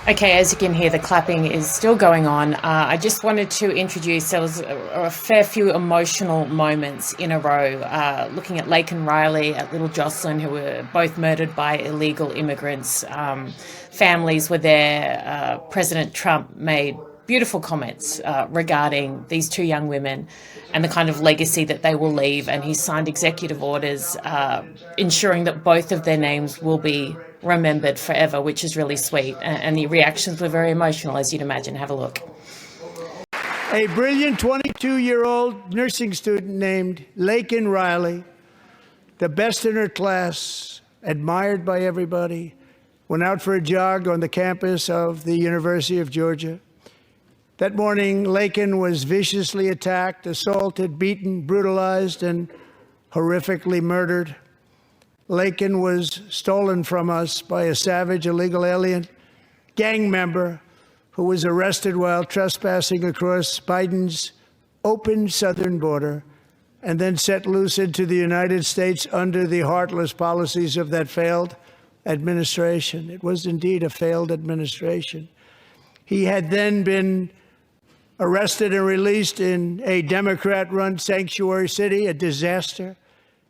Okay, as you can hear, the clapping is still going on. I just wanted to introduce, there was a fair few emotional moments in a row, looking at Laken Riley, at little Jocelyn, who were both murdered by illegal immigrants. Families were there. President Trump made beautiful comments regarding these two young women and the kind of legacy that they will leave. And he signed executive orders ensuring that both of their names will be remembered forever, which is really sweet. And the reactions were very emotional, as you'd imagine. Have a look. A brilliant 22-year-old nursing student named Laken Riley, the best in her class, admired by everybody, went out for a jog on the campus of the University of Georgia. That morning, Laken was viciously attacked, assaulted, beaten, brutalized, and horrifically murdered. Laken was stolen from us by a savage illegal alien gang member who was arrested while trespassing across Biden's open southern border and then set loose into the United States under the heartless policies of that failed administration. It was indeed a failed administration. He had then been arrested and released in a Democrat-run sanctuary city, a disaster,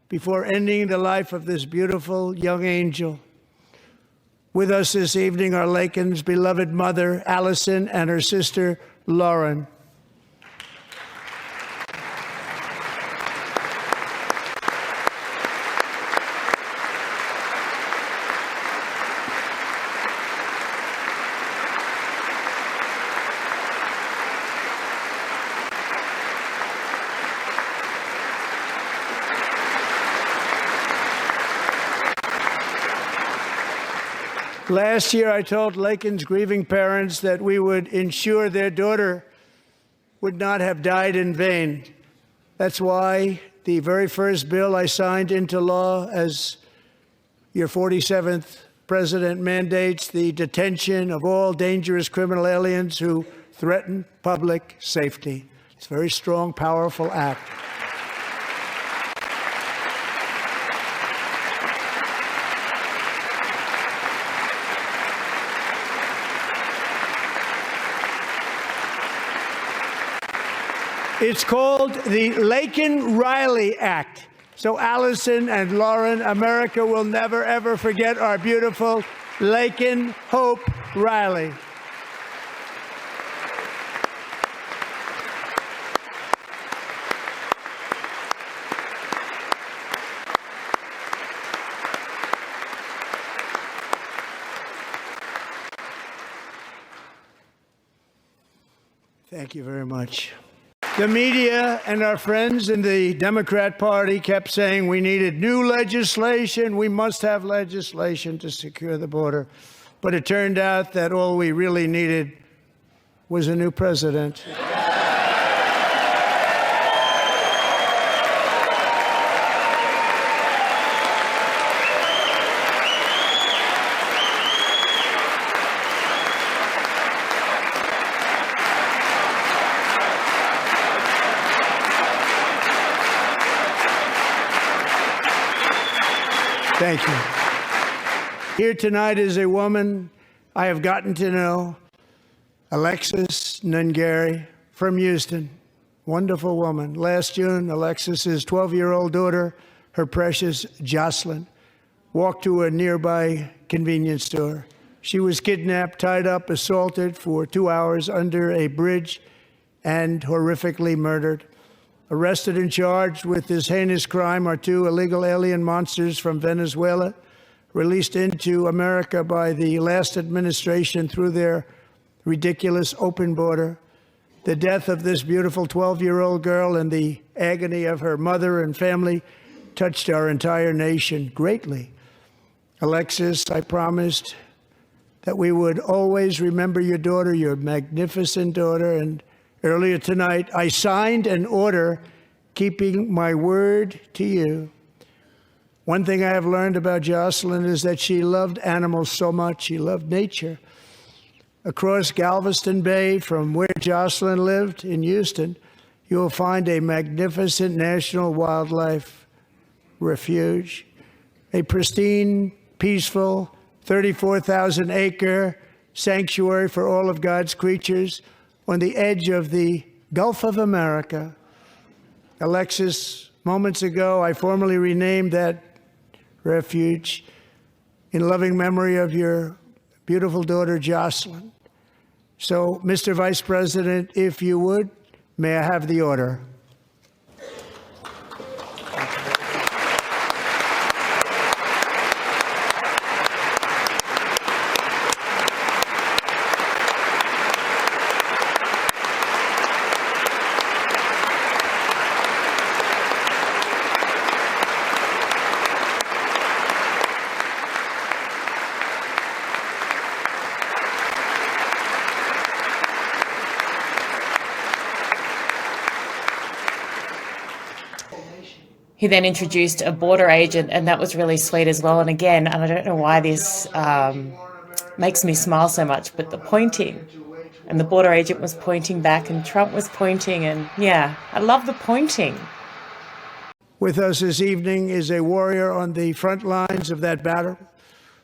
before ending the life of this beautiful young angel. With us this evening are Laken's beloved mother, Allison, and her sister, Lauren. Last year, I told Laken's grieving parents that we would ensure their daughter would not have died in vain. That's why the very first bill I signed into law as your 47th president mandates the detention of all dangerous criminal aliens who threaten public safety. It's a very strong, powerful act. It's called the Laken Riley Act. So Allison and Lauren, America will never, ever forget our beautiful Laken Hope Riley. Thank you very much. The media and our friends in the Democrat Party kept saying we needed new legislation. We must have legislation to secure the border. But it turned out that all we really needed was a new president. Thank you. Here tonight is a woman I have gotten to know, Alexis Nungaray from Houston. Wonderful woman. Last June, Alexis's 12-year-old daughter, her precious Jocelyn, walked to a nearby convenience store. She was kidnapped, tied up, assaulted for 2 hours under a bridge, and horrifically murdered. Arrested and charged with this heinous crime are two illegal alien monsters from Venezuela, released into America by the last administration through their ridiculous open border. The death of this beautiful 12-year-old girl and the agony of her mother and family touched our entire nation greatly. Alexis, I promised that we would always remember your daughter, your magnificent daughter, and earlier tonight, I signed an order keeping my word to you. One thing I have learned about Jocelyn is that she loved animals so much. She loved nature. Across Galveston Bay, from where Jocelyn lived in Houston, you will find a magnificent national wildlife refuge, a pristine, peaceful, 34,000-acre sanctuary for all of God's creatures on the edge of the Gulf of America. Alexis, moments ago, I formally renamed that refuge in loving memory of your beautiful daughter, Jocelyn. So, Mr. Vice President, if you would, may I have the order? He then introduced a border agent, and that was really sweet as well. And again, and I don't know why this makes me smile so much, but the pointing, and the border agent was pointing back and Trump was pointing, and yeah, I love the pointing. With us this evening is a warrior on the front lines of that battle,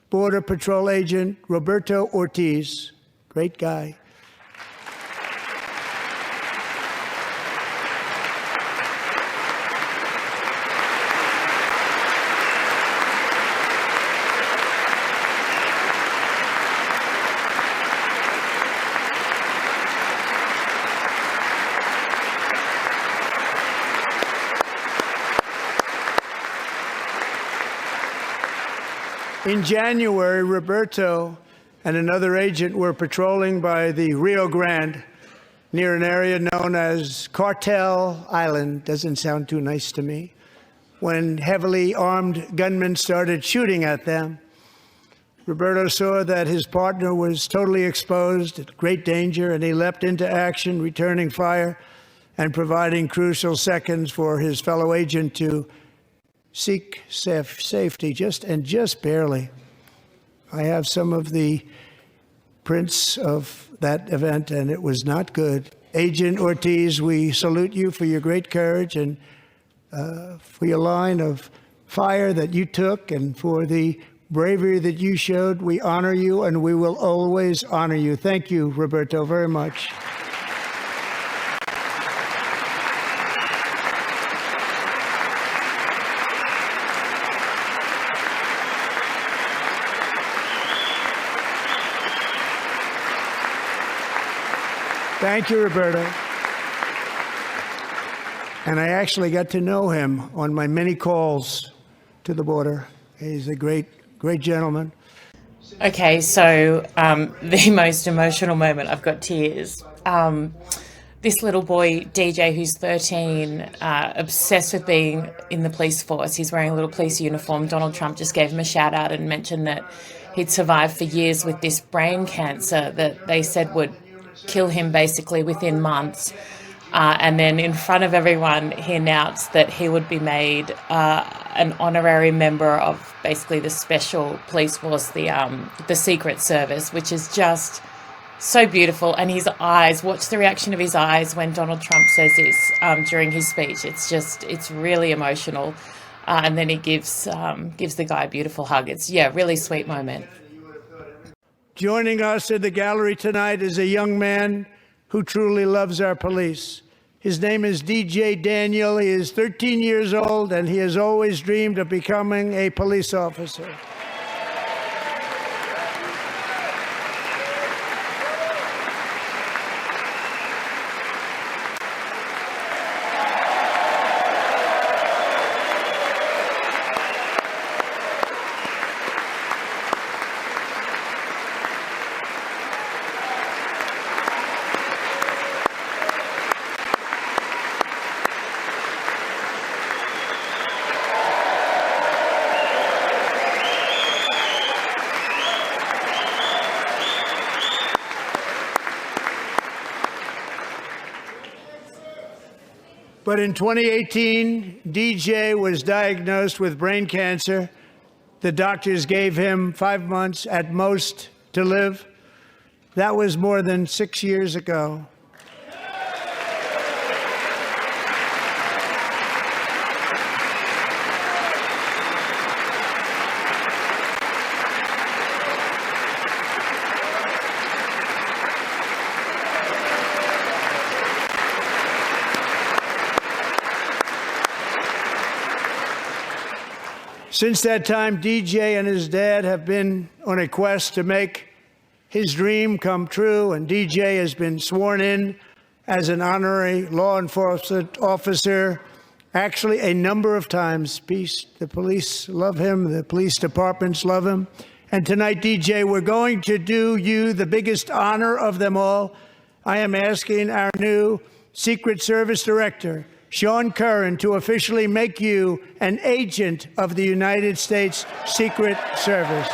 Border Patrol Agent Roberto Ortiz. Great guy. In January, Roberto and another agent were patrolling by the Rio Grande near an area known as Cartel Island. Doesn't sound too nice to me. When heavily armed gunmen started shooting at them, Roberto saw that his partner was totally exposed, at great danger, and he leapt into action, returning fire and providing crucial seconds for his fellow agent to seek safety, just barely. I have some of the prints of that event, and it was not good. Agent Ortiz, we salute you for your great courage and for your line of fire that you took and for the bravery that you showed. We honor you, and we will always honor you. Thank you, Roberto, very much. Thank you, Roberto. And I actually got to know him on my many calls to the border. He's a great gentleman. Okay, so the most emotional moment, I've got tears. This little boy, DJ, who's 13, obsessed with being in the police force. He's wearing a little police uniform. Donald Trump just gave him a shout out and mentioned that he'd survived for years with this brain cancer that they said would kill him basically within months. And then in front of everyone, he announced that he would be made an honorary member of basically the special police force, the Secret Service, which is just so beautiful. And his eyes, watch the reaction of his eyes when Donald Trump says this during his speech. It's really emotional. And then he gives the guy a beautiful hug. It's, really sweet moment. Joining us in the gallery tonight is a young man who truly loves our police. His name is DJ Daniel. He is 13 years old, and he has always dreamed of becoming a police officer. But in 2018, DJ was diagnosed with brain cancer. The doctors gave him 5 months at most to live. That was more than 6 years ago. Since that time, DJ and his dad have been on a quest to make his dream come true, and DJ has been sworn in as an honorary law enforcement officer, actually a number of times. The police love him, the police departments love him. And tonight, DJ, we're going to do you the biggest honor of them all. I am asking our new Secret Service Director, Sean Curran, to officially make you an agent of the United States Secret Service.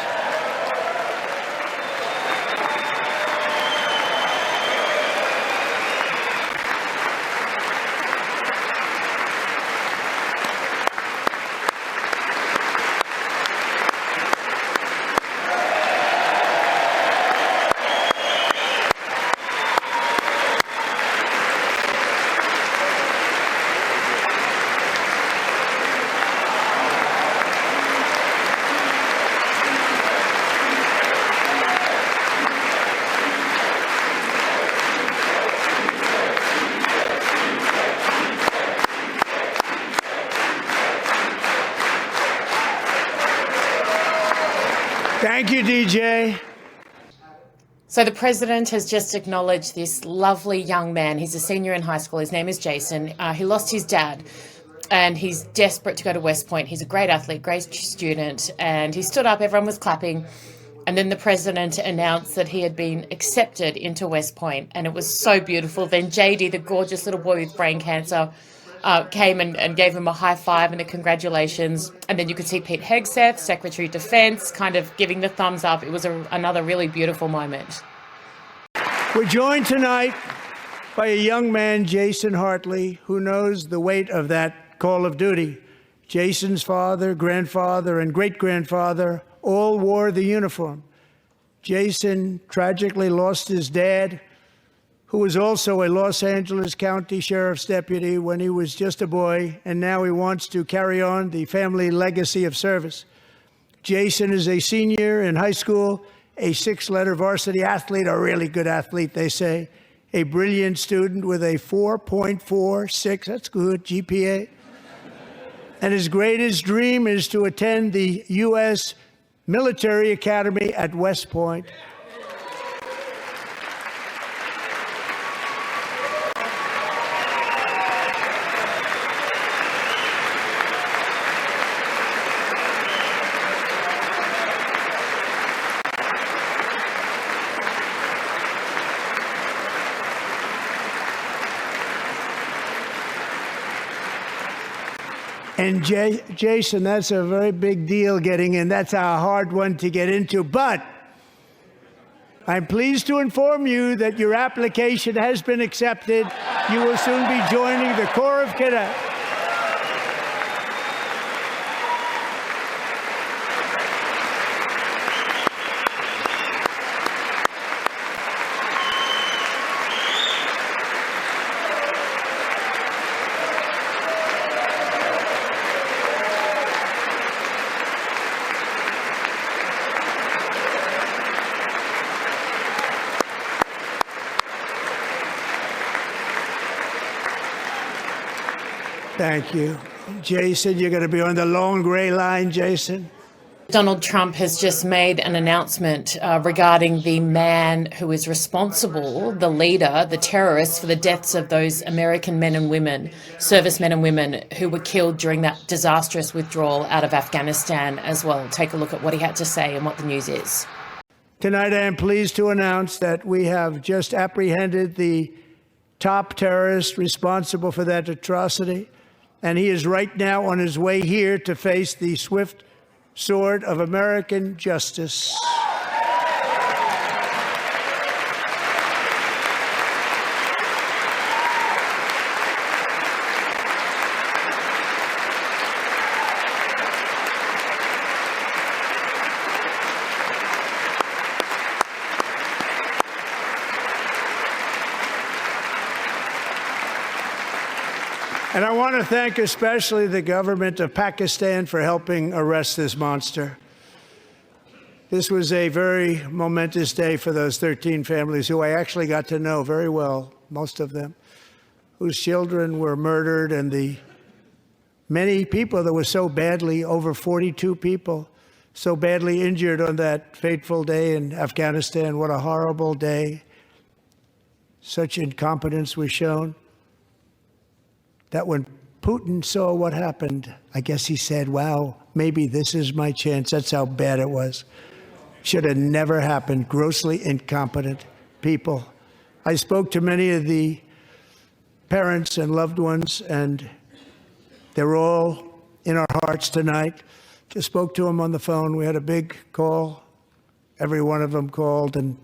Thank you, DJ. So the president has just acknowledged this lovely young man. He's a senior in high school. His name is Jason. He lost his dad, and he's desperate to go to West Point. He's a great athlete, great student, and he stood up. Everyone was clapping. And then the president announced that he had been accepted into West Point, and it was so beautiful. Then JD, the gorgeous little boy with brain cancer, came and gave him a high five and a congratulations. And then you could see Pete Hegseth, Secretary of Defense, kind of giving the thumbs up. It was another really beautiful moment. We're joined tonight by a young man, Jason Hartley, who knows the weight of that call of duty. Jason's father, grandfather, and great-grandfather all wore the uniform. Jason tragically lost his dad, who was also a Los Angeles County Sheriff's deputy when he was just a boy, and now he wants to carry on the family legacy of service. Jason is a senior in high school, a 6-letter varsity athlete, a really good athlete, they say, a brilliant student with a 4.46, that's good, GPA. And his greatest dream is to attend the U.S. Military Academy at West Point. And Jason, that's a very big deal getting in. That's a hard one to get into. But I'm pleased to inform you that your application has been accepted. You will soon be joining the Corps of Cadets. Thank you. Jason, you're going to be on the long gray line, Jason. Donald Trump has just made an announcement regarding the man who is responsible, the leader, the terrorist, for the deaths of those American men and women, servicemen and women who were killed during that disastrous withdrawal out of Afghanistan as well. Take a look at what he had to say and what the news is. Tonight, I am pleased to announce that we have just apprehended the top terrorist responsible for that atrocity, and he is right now on his way here to face the swift sword of American justice. And I want to thank especially the government of Pakistan for helping arrest this monster. This was a very momentous day for those 13 families who I actually got to know very well, most of them, whose children were murdered, and the many people that were so badly, over 42 people, so badly injured on that fateful day in Afghanistan. What a horrible day. Such incompetence was shown that when Putin saw what happened, I guess he said, wow, maybe this is my chance. That's how bad it was. Should have never happened. Grossly incompetent people. I spoke to many of the parents and loved ones, and they're all in our hearts tonight. Just spoke to them on the phone. We had a big call. Every one of them called, and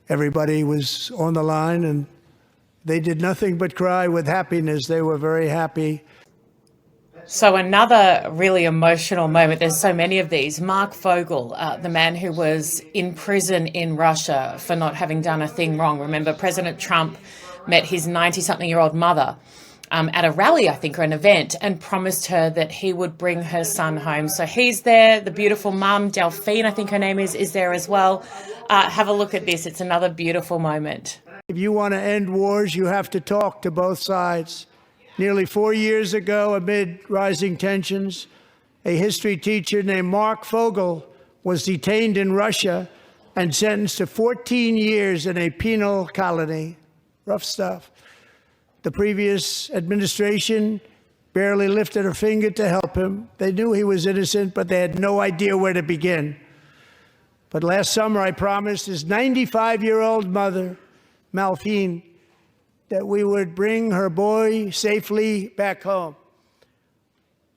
everybody was on the line, and they did nothing but cry with happiness. They were very happy. So another really emotional moment, there's so many of these. Marc Fogel, the man who was in prison in Russia for not having done a thing wrong. Remember, President Trump met his 90-something-year-old mother at a rally, I think, or an event, and promised her that he would bring her son home. So he's there. The beautiful mum, Delphine, I think her name is there as well. Have a look at this. It's another beautiful moment. If you want to end wars, you have to talk to both sides. Nearly 4 years ago, amid rising tensions, a history teacher named Marc Fogel was detained in Russia and sentenced to 14 years in a penal colony. Rough stuff. The previous administration barely lifted a finger to help him. They knew he was innocent, but they had no idea where to begin. But last summer, I promised his 95-year-old mother, Malphine, that we would bring her boy safely back home.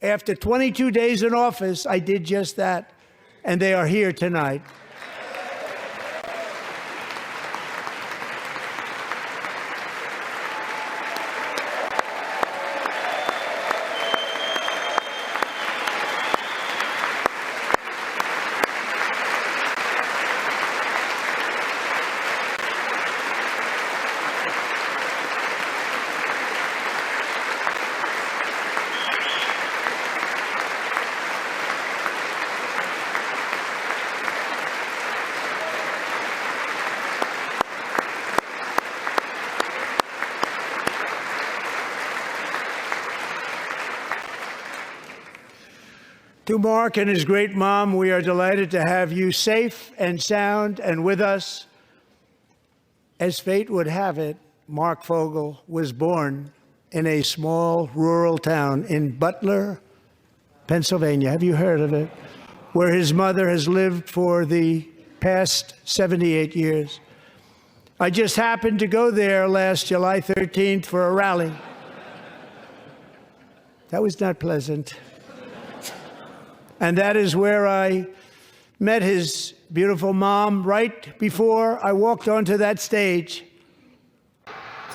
After 22 days in office, I did just that, and they are here tonight. To Marc and his great mom, we are delighted to have you safe and sound and with us. As fate would have it, Marc Fogel was born in a small rural town in Butler, Pennsylvania. Have you heard of it? Where his mother has lived for the past 78 years. I just happened to go there last July 13th for a rally. That was not pleasant. And that is where I met his beautiful mom right before I walked onto that stage.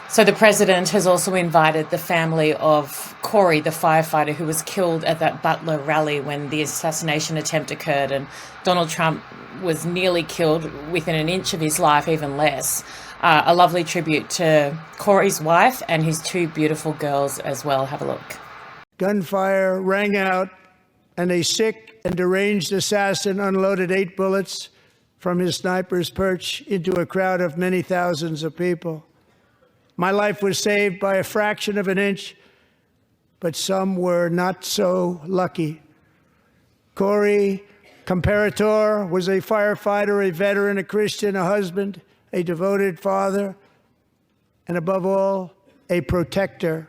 So the president has also invited the family of Corey, the firefighter who was killed at that Butler rally when the assassination attempt occurred, and Donald Trump was nearly killed within an inch of his life, even less. A lovely tribute to Corey's wife and his two beautiful girls as well. Have a look. Gunfire rang out, and a sick and deranged assassin unloaded 8 bullets from his sniper's perch into a crowd of many thousands of people. My life was saved by a fraction of an inch, but some were not so lucky. Corey Comperatore was a firefighter, a veteran, a Christian, a husband, a devoted father, and above all, a protector.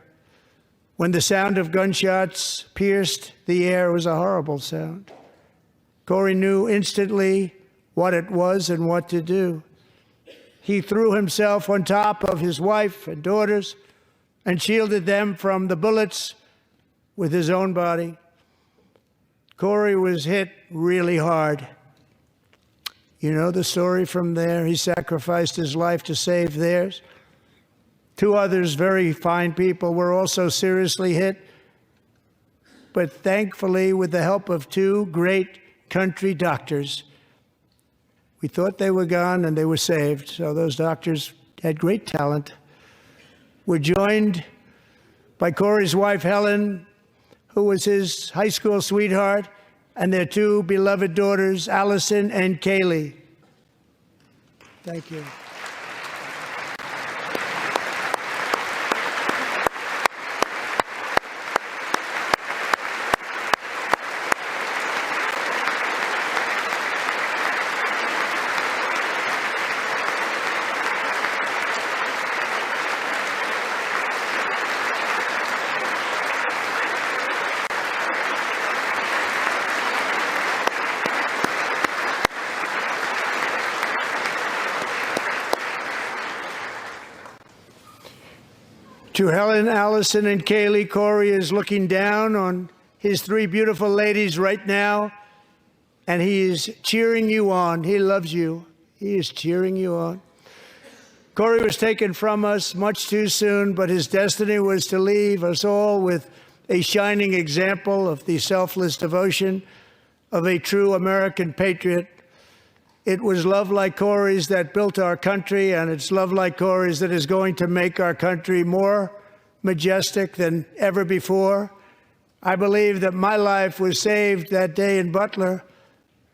When the sound of gunshots pierced the air, it was a horrible sound. Corey knew instantly what it was and what to do. He threw himself on top of his wife and daughters and shielded them from the bullets with his own body. Corey was hit really hard. You know the story from there. He sacrificed his life to save theirs. 2 others, very fine people, were also seriously hit. But thankfully, with the help of 2 great country doctors, we thought they were gone and they were saved. So those doctors had great talent. We're joined by Corey's wife, Helen, who was his high school sweetheart, and their 2 beloved daughters, Allison and Kaylee. Thank you. To Helen, Allison, and Kaylee, Corey is looking down on his three beautiful ladies right now, and he is cheering you on. He loves you. He is cheering you on. Corey was taken from us much too soon, but his destiny was to leave us all with a shining example of the selfless devotion of a true American patriot. It was love like Corey's that built our country, and it's love like Corey's that is going to make our country more majestic than ever before. I believe that my life was saved that day in Butler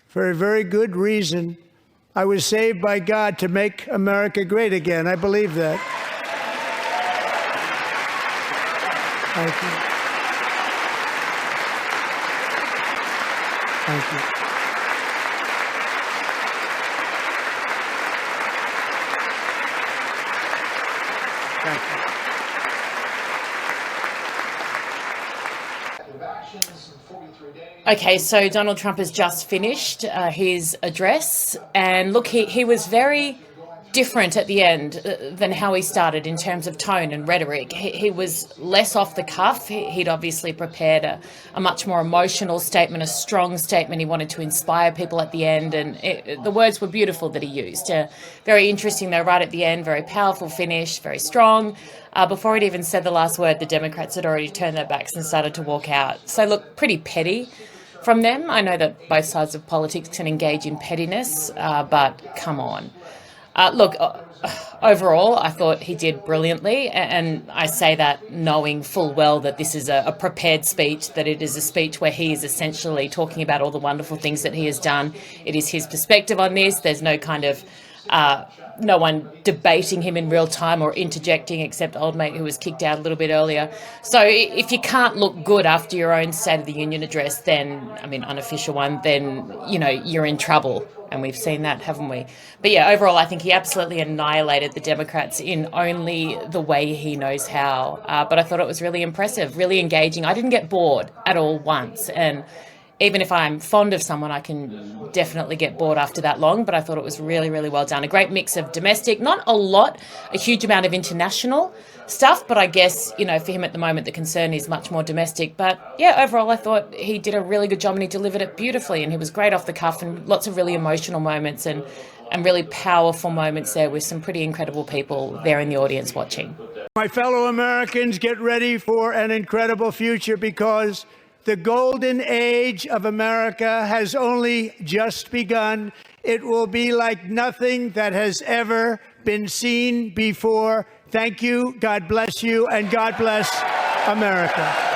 for a very good reason. I was saved by God to make America great again. I believe that. Thank you. Thank you. Thank you. Okay, so Donald Trump has just finished his address, and look, he was very different at the end than how he started in terms of tone and rhetoric. He was less off the cuff. He'd obviously prepared a much more emotional statement, a strong statement. He wanted to inspire people at the end, and the words were beautiful that he used. Very interesting, though, right at the end, very powerful finish, very strong. Before he'd even said the last word, the Democrats had already turned their backs and started to walk out. So, look, pretty petty from them. I know that both sides of politics can engage in pettiness, but come on. Look, overall, I thought he did brilliantly, and I say that knowing full well that this is a prepared speech, that it is a speech where he is essentially talking about all the wonderful things that he has done. It is his perspective on this. There's no kind of no one debating him in real time or interjecting, except old mate who was kicked out a little bit earlier. So if you can't look good after your own State of the Union address, then, I mean, unofficial one, then, you know, you're in trouble. And we've seen that, haven't we? But yeah, overall, I think he absolutely annihilated the Democrats in only the way he knows how. But I thought it was really impressive, really engaging. I didn't get bored at all once. And even if I'm fond of someone, I can definitely get bored after that long. But I thought it was really, really well done. A great mix of domestic, not a huge amount of international stuff. But I guess, you know, for him at the moment, the concern is much more domestic. But yeah, overall, I thought he did a really good job and he delivered it beautifully. And he was great off the cuff and lots of really emotional moments and really powerful moments there with some pretty incredible people there in the audience watching. My fellow Americans, get ready for an incredible future, because the golden age of America has only just begun. It will be like nothing that has ever been seen before. Thank you, God bless you, and God bless America.